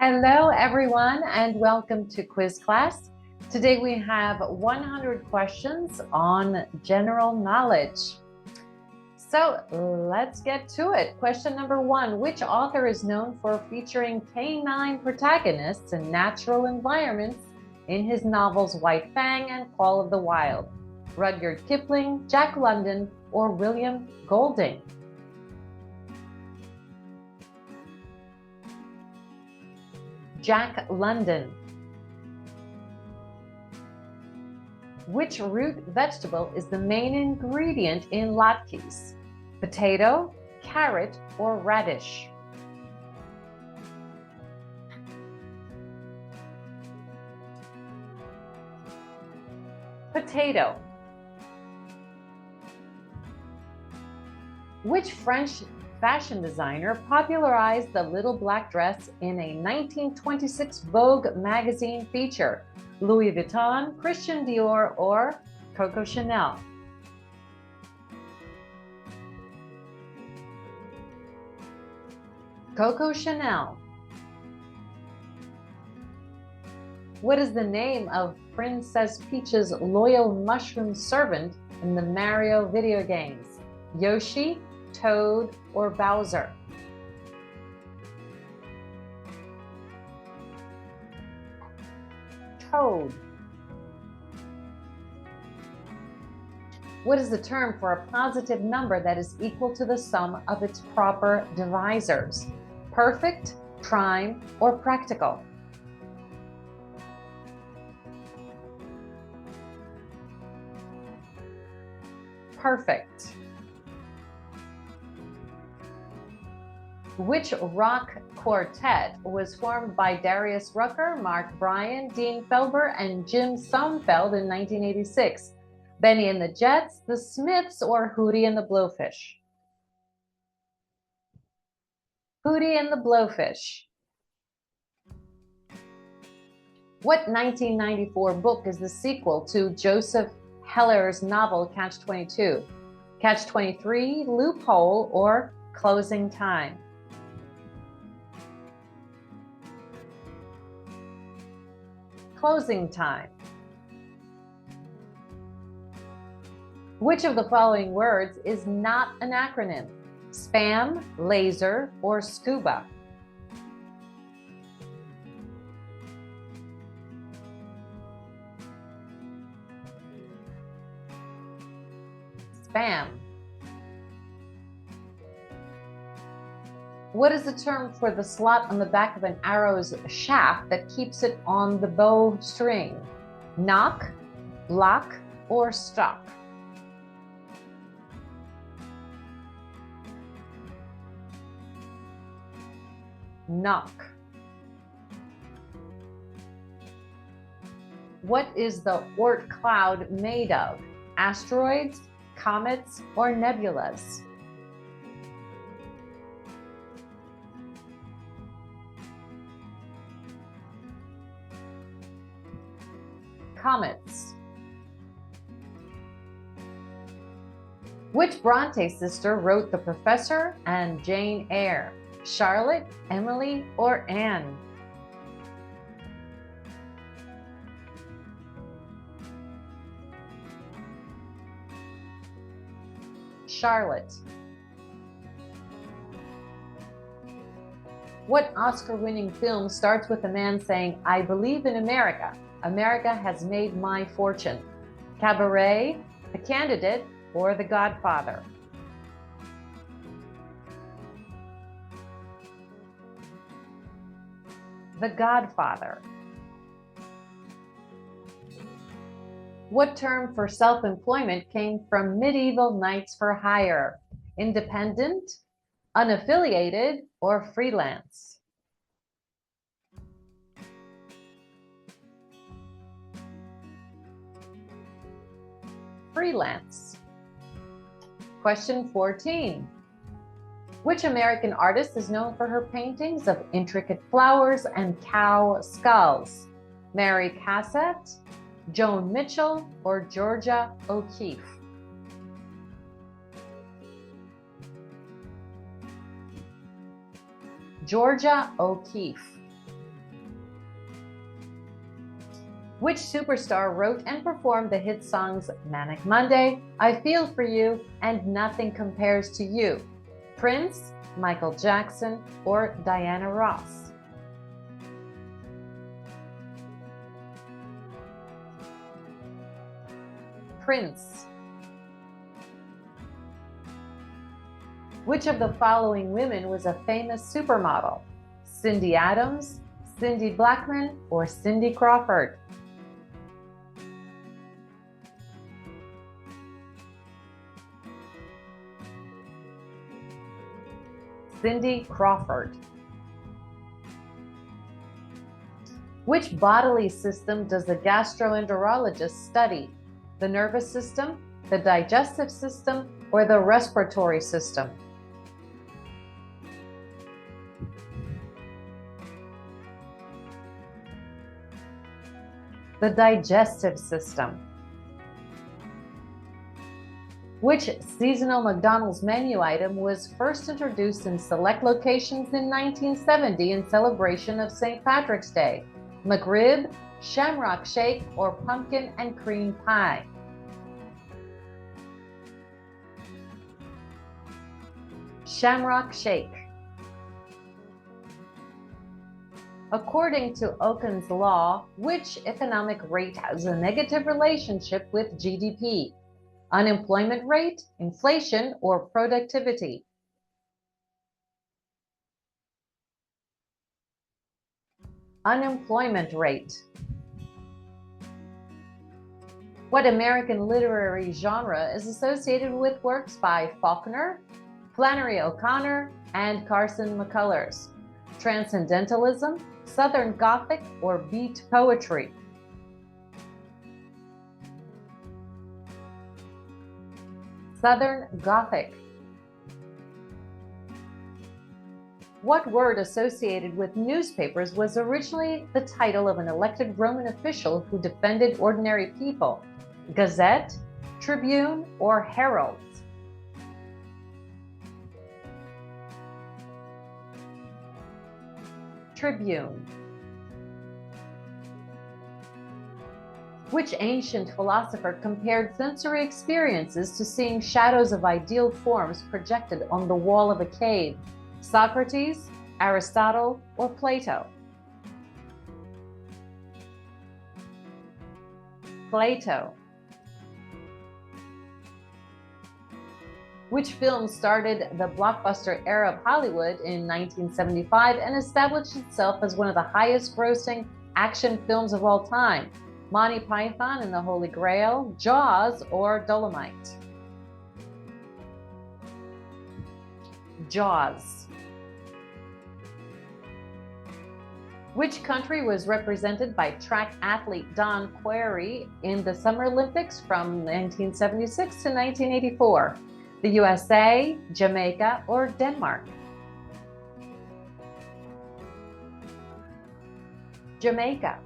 Hello, everyone, and welcome to quiz class. Today we have 100 questions on general knowledge. So let's get to it. Question number 1. Which author is known for featuring canine protagonists in natural environments in his novels White Fang and Call of the Wild? Rudyard Kipling, Jack London, or William Golding? Jack London. Which root vegetable is the main ingredient in latkes? Potato, carrot, or radish? Potato. Which French fashion designer popularized the little black dress in a 1926 Vogue magazine feature? Louis Vuitton, Christian Dior, or Coco Chanel? Coco Chanel. What is the name of Princess Peach's loyal mushroom servant in the Mario video games? Yoshi, Toad, or Bowser? Toad. What is the term for a positive number that is equal to the sum of its proper divisors? Perfect, prime, or practical? Perfect. Which rock quartet was formed by Darius Rucker, Mark Bryan, Dean Felber, and Jim Somfeld in 1986? Benny and the Jets, the Smiths, or Hootie and the Blowfish? Hootie and the Blowfish. What 1994 book is the sequel to Joseph Heller's novel Catch-22? Catch-23, Loophole, or Closing Time? Closing Time. Which of the following words is not an acronym? Spam, laser, or scuba? Spam. What is the term for the slot on the back of an arrow's shaft that keeps it on the bow string? Nock, lock, or stock? Nock. What is the Oort cloud made of? Asteroids, comets, or nebulas? Comets. Which Bronte sister wrote The Professor and Jane Eyre? Charlotte, Emily, or Anne? Charlotte. What Oscar-winning film starts with a man saying, "I believe in America. America has made my fortune"? Cabaret, The Candidate, or The Godfather? The Godfather. What term for self-employment came from medieval knights for hire? Independent, unaffiliated, or freelance? Freelance. Question 14. Which American artist is known for her paintings of intricate flowers and cow skulls? Mary Cassatt, Joan Mitchell, or Georgia O'Keeffe? Georgia O'Keeffe. Which superstar wrote and performed the hit songs Manic Monday, I Feel For You, and Nothing Compares to You? Prince, Michael Jackson, or Diana Ross? Prince. Which of the following women was a famous supermodel? Cindy Adams, Cindy Blackman, or Cindy Crawford? Cindy Crawford. Which bodily system does the gastroenterologist study? The nervous system, the digestive system, or the respiratory system? The digestive system. Which seasonal McDonald's menu item was first introduced in select locations in 1970 in celebration of St. Patrick's Day? McRib, Shamrock Shake, or pumpkin and cream pie? Shamrock Shake. According to Okun's law, which economic rate has a negative relationship with GDP? Unemployment rate, inflation, or productivity? Unemployment rate. What American literary genre is associated with works by Faulkner, Flannery O'Connor, and Carson McCullers? Transcendentalism, Southern Gothic, or beat poetry? Southern Gothic. What word associated with newspapers was originally the title of an elected Roman official who defended ordinary people? Gazette, Tribune, or Herald? Tribune. Which ancient philosopher compared sensory experiences to seeing shadows of ideal forms projected on the wall of a cave? Socrates, Aristotle, or Plato? Plato. Which film started the blockbuster era of Hollywood in 1975 and established itself as one of the highest-grossing action films of all time? Monty Python and the Holy Grail, Jaws, or Dolomite? Jaws. Which country was represented by track athlete Don Querrey in the Summer Olympics from 1976 to 1984? The USA, Jamaica, or Denmark? Jamaica.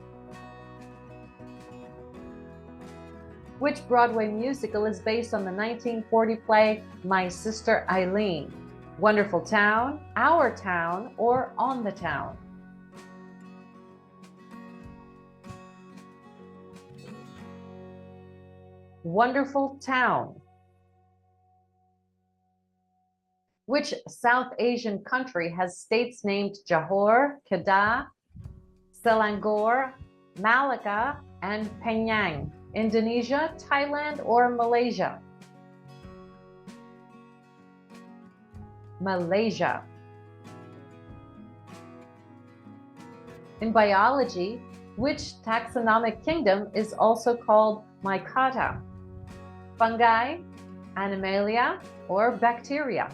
Which Broadway musical is based on the 1940 play My Sister Eileen? Wonderful Town, Our Town, or On the Town? Wonderful Town. Which South Asian country has states named Johor, Kedah, Selangor, Malacca, and Penang? Indonesia, Thailand, or Malaysia? Malaysia. In biology, which taxonomic kingdom is also called Mycota? Fungi, Animalia, or bacteria?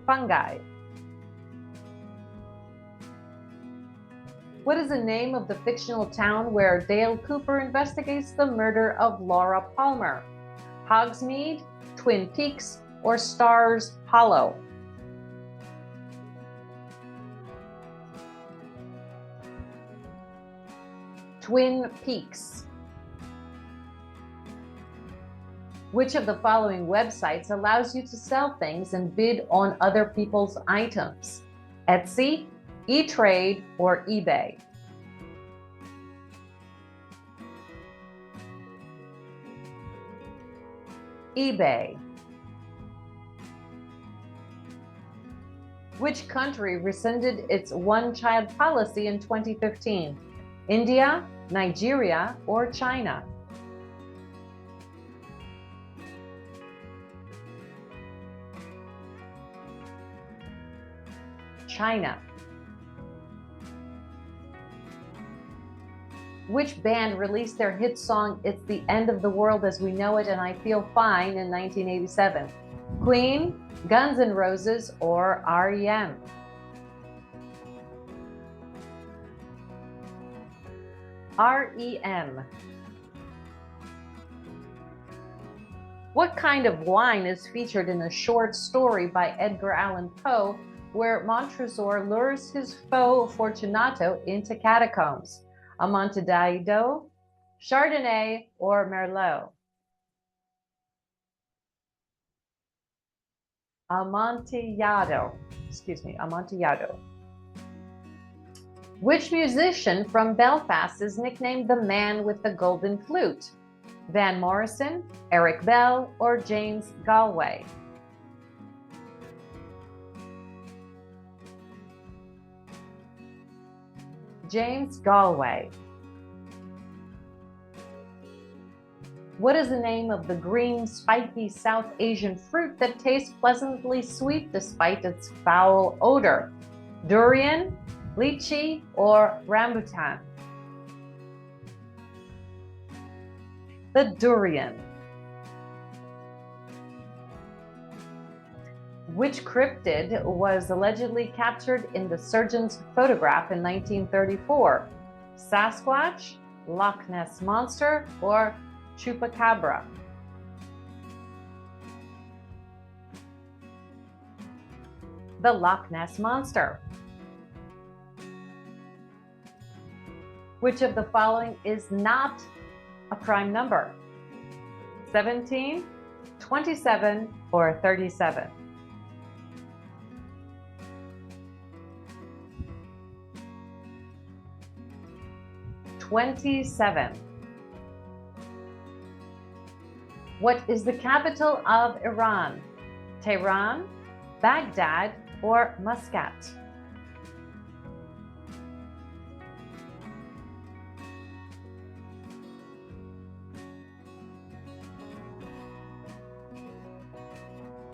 Fungi. What is the name of the fictional town where Dale Cooper investigates the murder of Laura Palmer? Hogsmeade, Twin Peaks, or Stars Hollow? Twin Peaks. Which of the following websites allows you to sell things and bid on other people's items? Etsy, E-Trade, or eBay? eBay. Which country rescinded its one-child policy in 2015? India, Nigeria, or China? China. Which band released their hit song It's the End of the World as We Know It and I Feel Fine in 1987? Queen, Guns N' Roses, or REM? REM. What kind of wine is featured in a short story by Edgar Allan Poe where Montresor lures his foe Fortunato into catacombs? Amontillado, Chardonnay, or Merlot? Amontillado. Amontillado. Which musician from Belfast is nicknamed the Man with the Golden Flute? Van Morrison, Eric Bell, or James Galway? James Galway. What is the name of the green, spiky South Asian fruit that tastes pleasantly sweet despite its foul odor? Durian, lychee, or rambutan? The durian. Which cryptid was allegedly captured in the surgeon's photograph in 1934? Sasquatch, Loch Ness Monster, or Chupacabra? The Loch Ness Monster. Which of the following is not a prime number? 17, 27, or 37? 27. What is the capital of Iran? Tehran, Baghdad, or Muscat?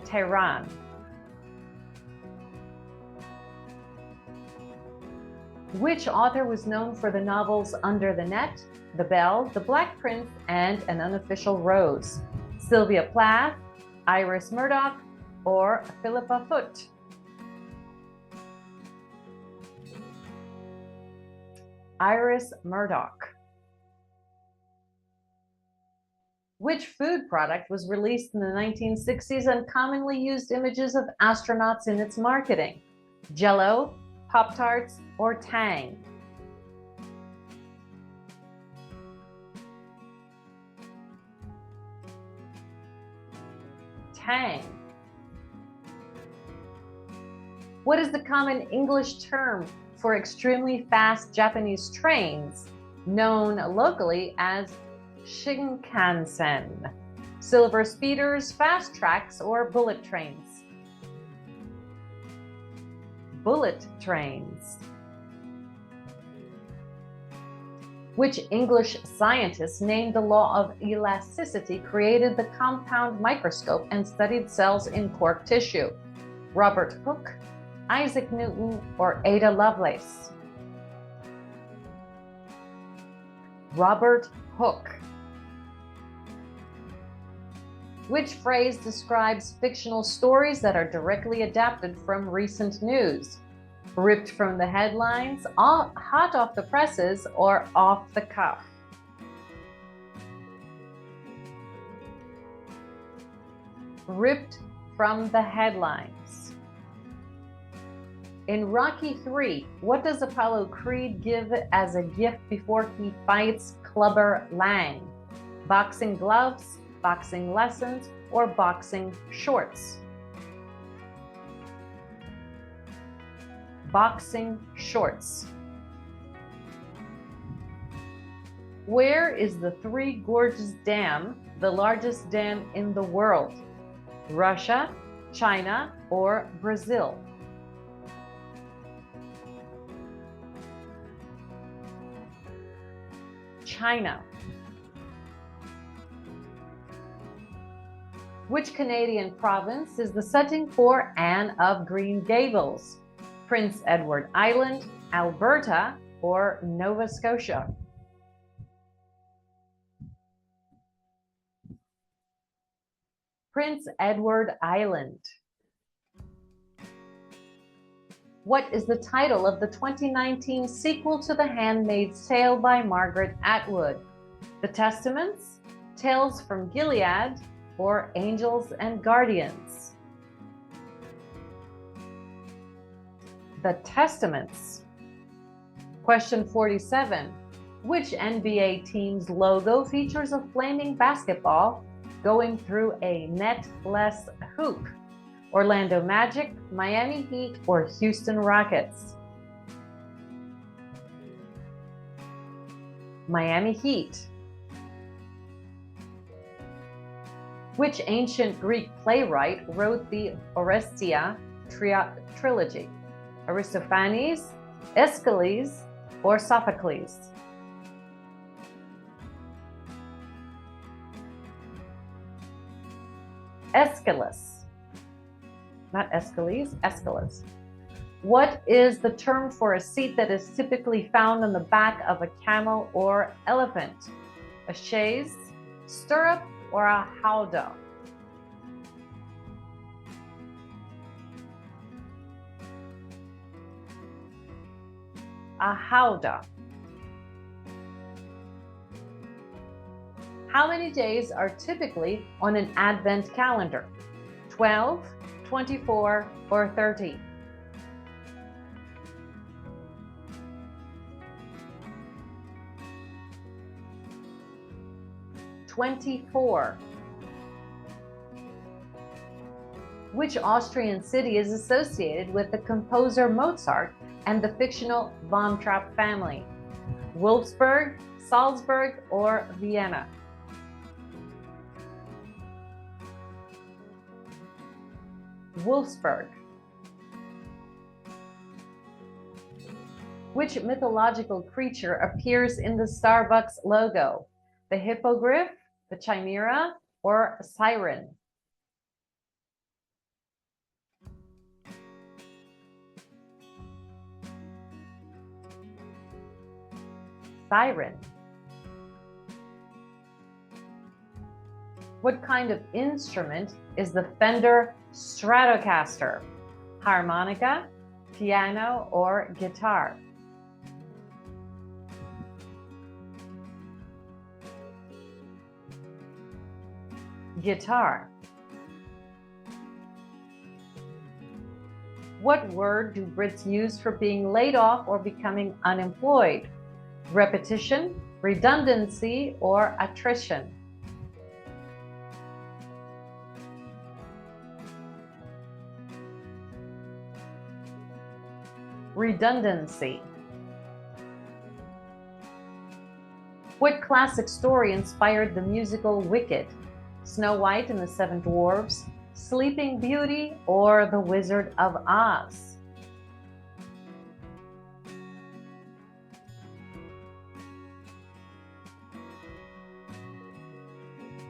Tehran. Which author was known for the novels Under the Net, The Bell, The Black Prince, and An Unofficial Rose? Sylvia Plath, Iris Murdoch, or Philippa Foot? Iris Murdoch. Which food product was released in the 1960s and commonly used images of astronauts in its marketing? Jell-O, Pop-Tarts, or Tang? Tang. What is the common English term for extremely fast Japanese trains, known locally as Shinkansen? Silver speeders, fast tracks, or bullet trains? Bullet trains. Which English scientist named the law of elasticity created the compound microscope and studied cells in cork tissue? Robert Hooke, Isaac Newton, or Ada Lovelace? Robert Hooke. Which phrase describes fictional stories that are directly adapted from recent news? Ripped from the headlines, hot off the presses, or off the cuff? Ripped from the headlines. In Rocky III, what does Apollo Creed give as a gift before he fights Clubber Lang? Boxing gloves, boxing lessons, or boxing shorts? boxing shorts? Where is the Three Gorges Dam, the largest dam in the world? Russia, China, or Brazil? China. Which Canadian province is the setting for Anne of Green Gables? Prince Edward Island, Alberta, or Nova Scotia? Prince Edward Island. What is the title of the 2019 sequel to The Handmaid's Tale by Margaret Atwood? The Testaments, Tales from Gilead, or Angels and Guardians? The Testaments. Question 47. Which NBA team's logo features a flaming basketball going through a netless hoop? Orlando Magic, Miami Heat, or Houston Rockets? Miami Heat. Which ancient Greek playwright wrote the Oresteia trilogy? Aristophanes, Aeschylus, or Sophocles? Aeschylus. Not Aeschylus, Aeschylus. What is the term for a seat that is typically found on the back of a camel or elephant? A chaise, stirrup, or a howdah? A howdah. How many days are typically on an Advent calendar? 12, 24, or 30? 24. Which Austrian city is associated with the composer Mozart and the fictional Von Trapp family? Wolfsburg, Salzburg, or Vienna? Wolfsburg. Which mythological creature appears in the Starbucks logo? The hippogriff, the chimera, or a siren? Siren. What kind of instrument is the Fender Stratocaster? Harmonica, piano, or guitar? Guitar. What word do Brits use for being laid off or becoming unemployed? Repetition, redundancy, or attrition? Redundancy. What classic story inspired the musical Wicked? Snow White and the Seven Dwarfs, Sleeping Beauty, or The Wizard of Oz?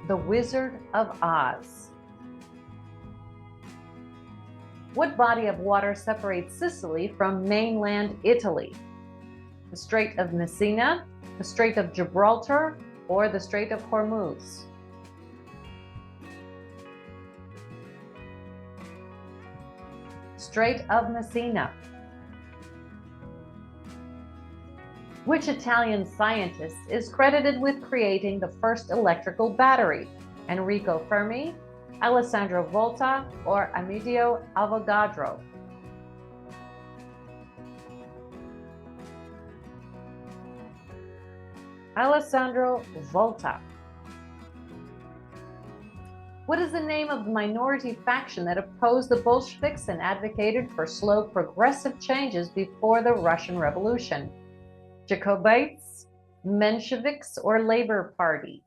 The Wizard of Oz. What body of water separates Sicily from mainland Italy? The Strait of Messina, the Strait of Gibraltar, or the Strait of Hormuz? Strait of Messina. Which Italian scientist is credited with creating the first electrical battery? Enrico Fermi, Alessandro Volta, or Amedeo Avogadro? Alessandro Volta. What is the name of the minority faction that opposed the Bolsheviks and advocated for slow progressive changes before the Russian Revolution? Jacobites, Mensheviks, or Labor Party?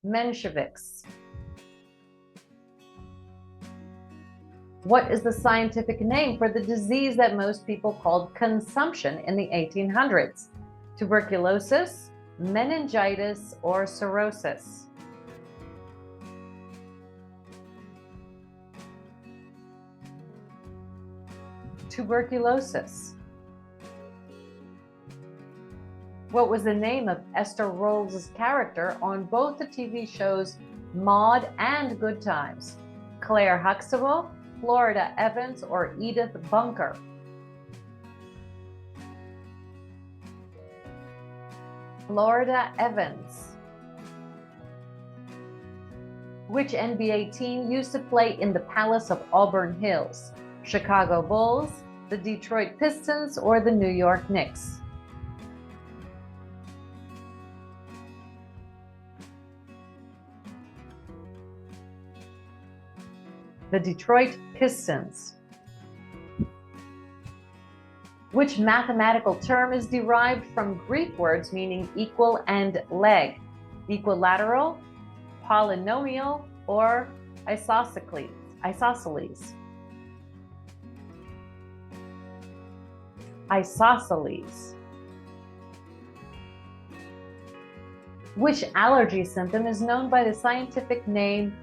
Mensheviks. What is the scientific name for the disease that most people called consumption in the 1800s? Tuberculosis, meningitis, or cirrhosis? Tuberculosis. What was the name of Esther Rolls' character on both the TV shows Maude and Good Times? Claire Huxtable, Florida Evans, or Edith Bunker? Florida Evans. Which NBA team used to play in the Palace of Auburn Hills? Chicago Bulls, the Detroit Pistons, or the New York Knicks? The Detroit Pistons. Which mathematical term is derived from Greek words meaning equal and leg? Equilateral, polynomial, or isosceles? Isosceles. Which allergy symptom is known by the scientific name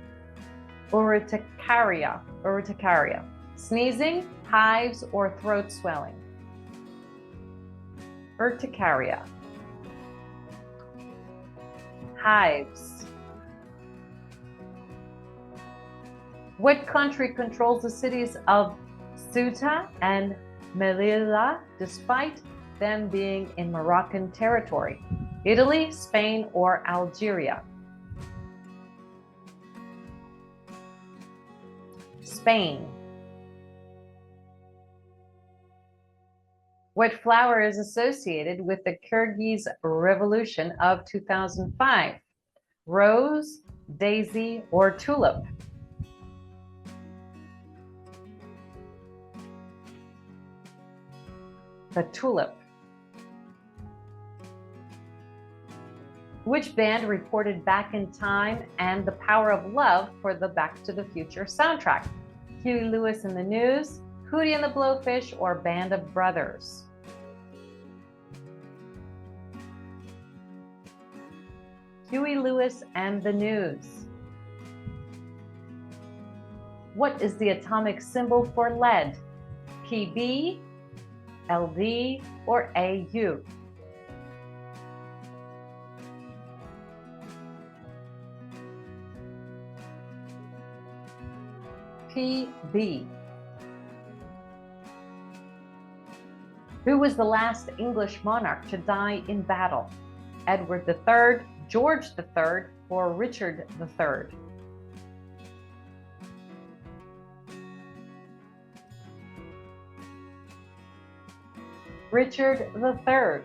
urticaria? Sneezing, hives, or throat swelling? Urticaria. Hives. What country controls the cities of Ceuta and Melilla despite them being in Moroccan territory? Italy, Spain, or Algeria? Spain. What flower is associated with the Kyrgyz Revolution of 2005? Rose, daisy, or tulip? The tulip. Which band recorded Back in Time and The Power of Love for the Back to the Future soundtrack? Huey Lewis and the News, Hootie and the Blowfish, or Band of Brothers? Huey Lewis and the News. What is the atomic symbol for lead? Pb, Ld, or Au? Pb. Who was the last English monarch to die in battle? Edward III, George III, or Richard III? Richard III.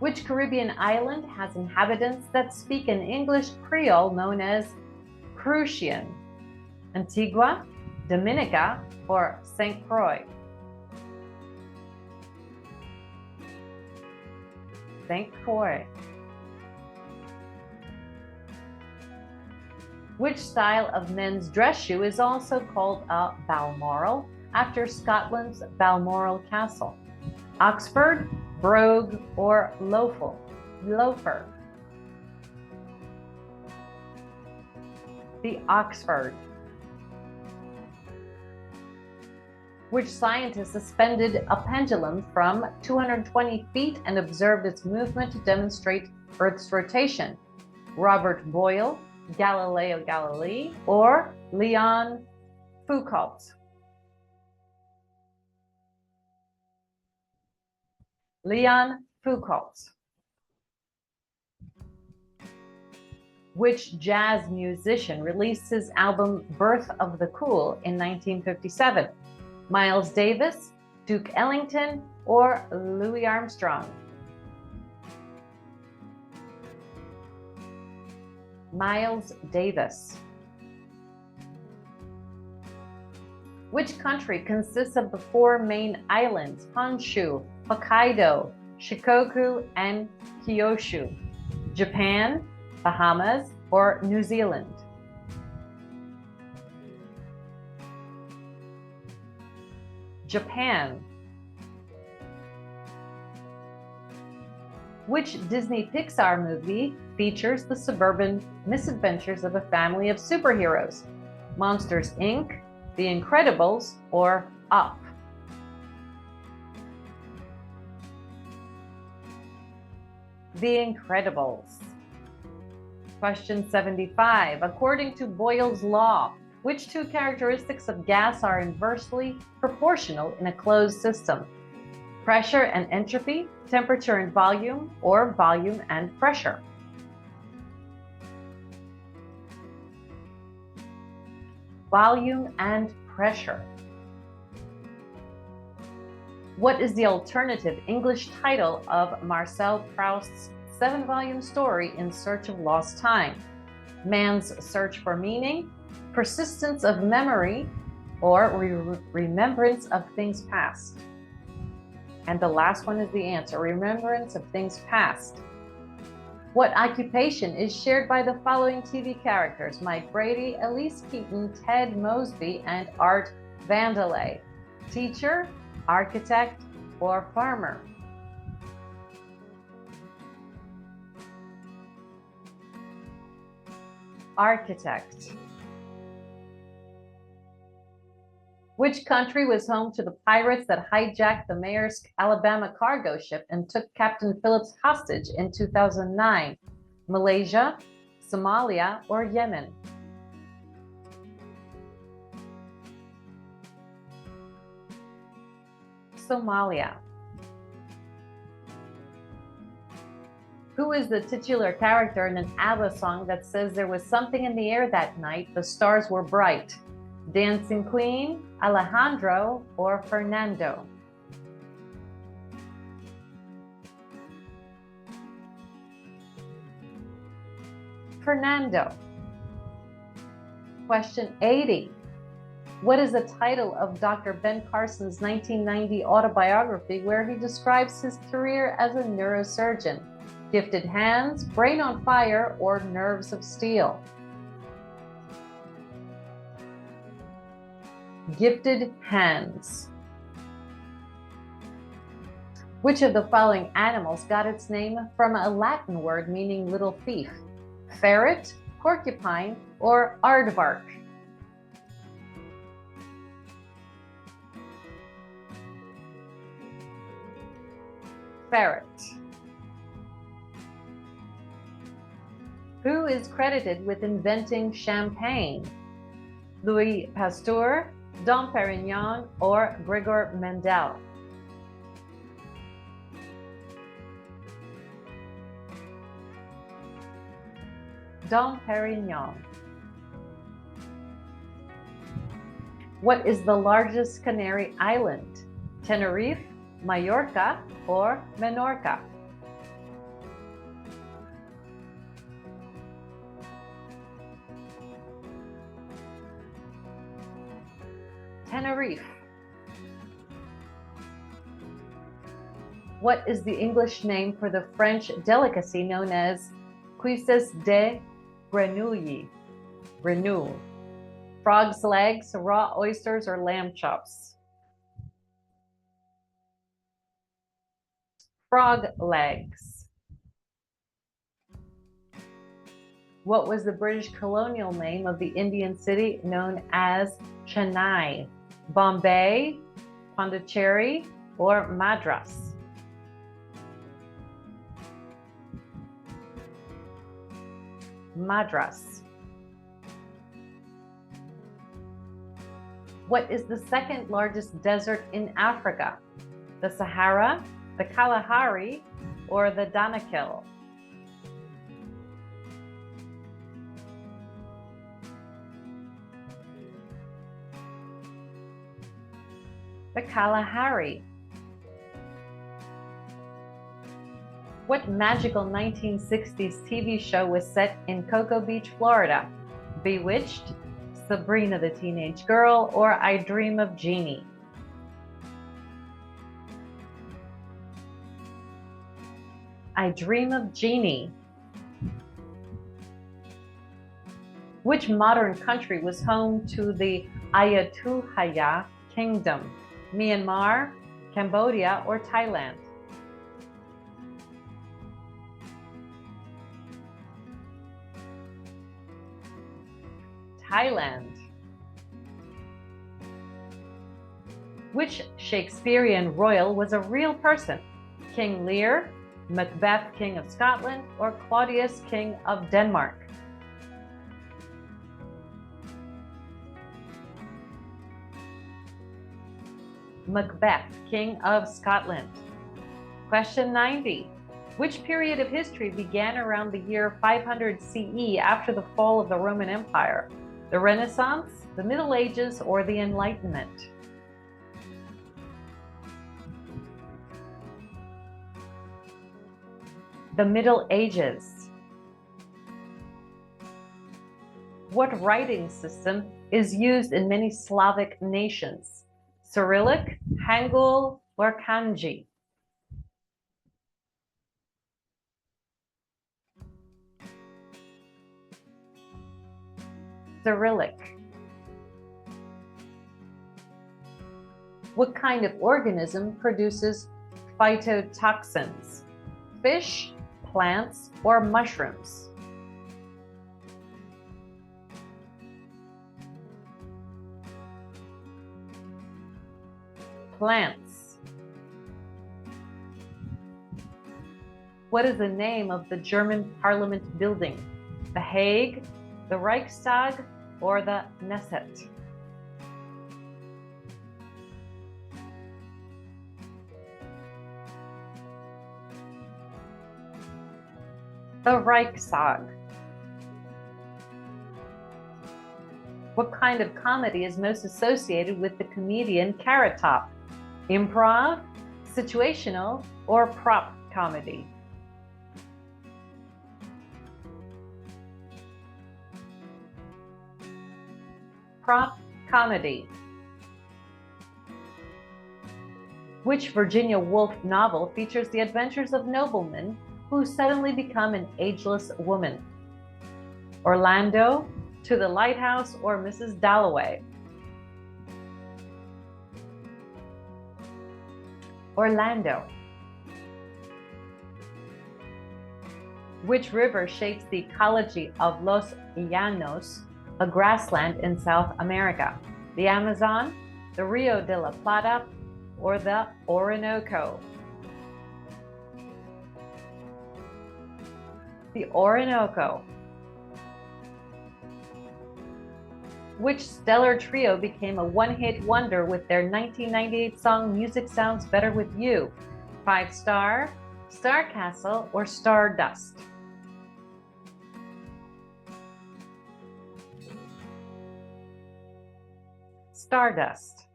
Which Caribbean island has inhabitants that speak an English Creole known as Crucian? Antigua, Dominica, or St. Croix? St. Croix. Which style of men's dress shoe is also called a Balmoral after Scotland's Balmoral Castle? Oxford, brogue, or loafer? The Oxford. Which scientist suspended a pendulum from 220 feet and observed its movement to demonstrate Earth's rotation? Robert Boyle, Galileo Galilei, or Leon Foucault? Leon Foucault. Which jazz musician released his album Birth of the Cool in 1957? Miles Davis, Duke Ellington, or Louis Armstrong? Miles Davis. Which country consists of the four main islands, Honshu, Hokkaido, Shikoku, and Kyushu? Japan, Bahamas, or New Zealand? Japan. Which Disney Pixar movie features the suburban misadventures of a family of superheroes? Monsters, Inc., The Incredibles, or Up? The Incredibles. Question 75. According to Boyle's law, which two characteristics of gas are inversely proportional in a closed system? Pressure and entropy, temperature and volume, or volume and pressure? Volume and pressure. What is the alternative English title of Marcel Proust's 7-volume story In Search of Lost Time? Man's Search for Meaning, Persistence of Memory, or Remembrance of Things Past? And the last one is the answer, Remembrance of Things Past. What occupation is shared by the following TV characters? Mike Brady, Elise Keaton, Ted Mosby, and Art Vandelay? Teacher, architect, or farmer? Architect. Which country was home to the pirates that hijacked the Maersk Alabama cargo ship and took Captain Phillips hostage in 2009? Malaysia, Somalia, or Yemen? Somalia. Who is the titular character in an ABBA song that says there was something in the air that night, the stars were bright? Dancing Queen, Alejandro, or Fernando? Fernando. Question 80. What is the title of Dr. Ben Carson's 1990 autobiography where he describes his career as a neurosurgeon? Gifted Hands, Brain on Fire, or Nerves of Steel? Gifted Hands. Which of the following animals got its name from a Latin word meaning little thief? Ferret, porcupine, or aardvark? Ferret. Who is credited with inventing champagne? Louis Pasteur, Dom Perignon, or Gregor Mendel? Dom Perignon. What is the largest Canary island? Tenerife, Mallorca, or Menorca? Tenerife. What is the English name for the French delicacy known as cuisses de grenouille? Grenouille. Frog's legs, raw oysters, or lamb chops? Frog legs. What was the British colonial name of the Indian city known as Chennai? Bombay, Pondicherry, or Madras? Madras. What is the second largest desert in Africa? The Sahara, the Kalahari, or the Danakil? The Kalahari. What magical 1960s TV show was set in Cocoa Beach, Florida? Bewitched, Sabrina the Teenage Girl, or I Dream of Jeannie? I Dream of Jeannie. Which modern country was home to the Ayutthaya Kingdom? Myanmar, Cambodia, or Thailand? Thailand. Which Shakespearean royal was a real person? King Lear, Macbeth, King of Scotland, or Claudius, King of Denmark? Macbeth, King of Scotland. Question 90. Which period of history began around the year 500 CE after the fall of the Roman Empire? The Renaissance, the Middle Ages, or the Enlightenment? The Middle Ages. What writing system is used in many Slavic nations? Cyrillic, Hangul, or Kanji? Cyrillic. What kind of organism produces phytotoxins? Fish, plants, or mushrooms? Plants. What is the name of the German parliament building? The Hague, the Reichstag, or the Knesset? The Reichstag. What kind of comedy is most associated with the comedian Carrot Top? Improv, situational, or prop comedy? Prop comedy. Which Virginia Woolf novel features the adventures of noblemen who suddenly become an ageless woman? Orlando, To the Lighthouse, or Mrs. Dalloway? Orlando. Which river shapes the ecology of Los Llanos, a grassland in South America? The Amazon, the Rio de la Plata, or the Orinoco? The Orinoco. Which stellar trio became a one-hit wonder with their 1998 song Music Sounds Better With You? Five Star, Star Castle, or Stardust? Stardust.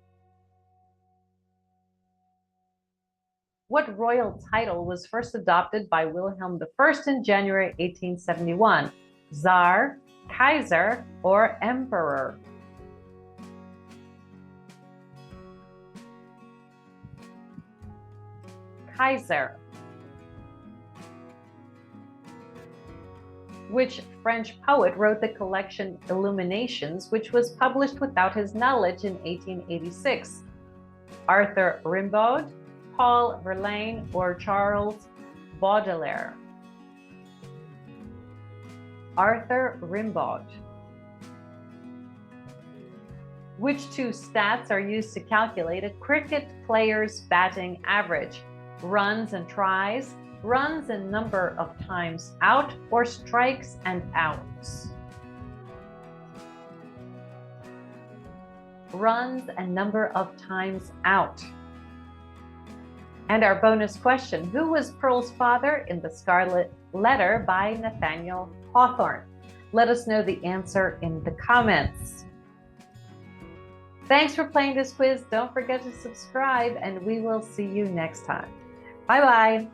What royal title was first adopted by Wilhelm I in January 1871? Tsar, Kaiser, or Emperor? Kaiser. Which French poet wrote the collection Illuminations, which was published without his knowledge in 1886? Arthur Rimbaud, Paul Verlaine, or Charles Baudelaire? Arthur Rimbaud. Which two stats are used to calculate a cricket player's batting average? Runs and tries, runs and number of times out, or strikes and outs? Runs and number of times out. And our bonus question, who was Pearl's father in The Scarlet Letter by Nathaniel Hawthorne? Let us know the answer in the comments. Thanks for playing this quiz. Don't forget to subscribe, and we will see you next time. Bye-bye.